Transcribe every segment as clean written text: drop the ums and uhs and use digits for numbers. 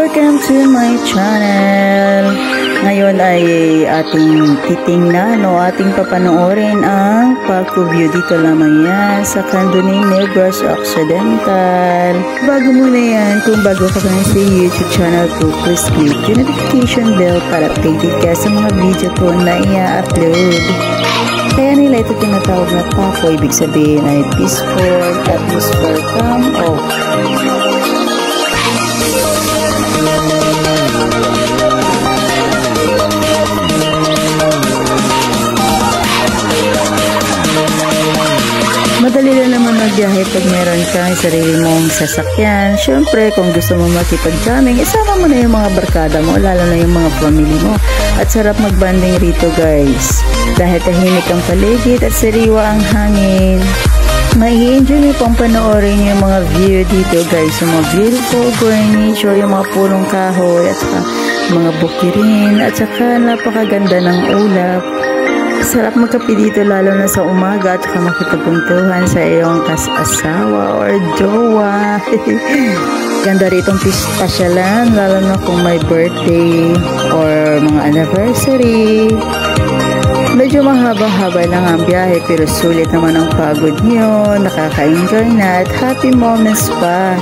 Welcome to my channel. Ngayon ay ating titingnan o ating papanoorin ang Paco View. Dito lamang yan sa Candoning, Negros Occidental. Bago muna yan, kung bago ka lang sa YouTube channel ko, please click the notification bell para updated ka sa mga video ko na i-upload. Kaya nila ito tinatawag na Paco, ibig sabihin ay peaceful atmosphere, calm off. Madali lang naman magbiyahe pag meron kang sarili mong sasakyan. Siyempre, kung gusto mo makipag-jamming, isama mo na yung mga barkada mo, lalo na yung mga family mo. At sarap mag-banding rito, guys. Dahil tahimik ang paligid at sariwa ang hangin. Mai-enjoy niyo pang panoorin yung mga view dito, guys. Yung mga beautiful green nature, yung mga pulong kahoy, at saka mga bukirin, at saka napakaganda ng ulap. Sarap magkape dito lalo na sa umaga at saka makipagkuntuhan sa iyong asawa or jowa. Ganda ritong pasyalan lalo na kung may birthday or mga anniversary. Medyo mahaba-haba lang ang biyahe pero sulit naman ang pagod niyo, nakaka-enjoy na at happy moments pa.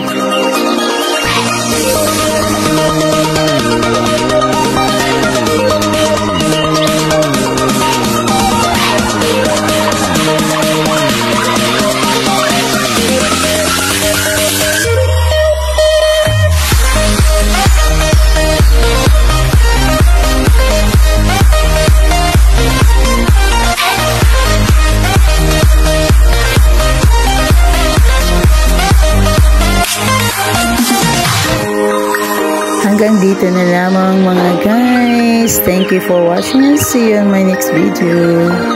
Hanggang dito na lamang mga guys. Thank you for watching and see you on my next video.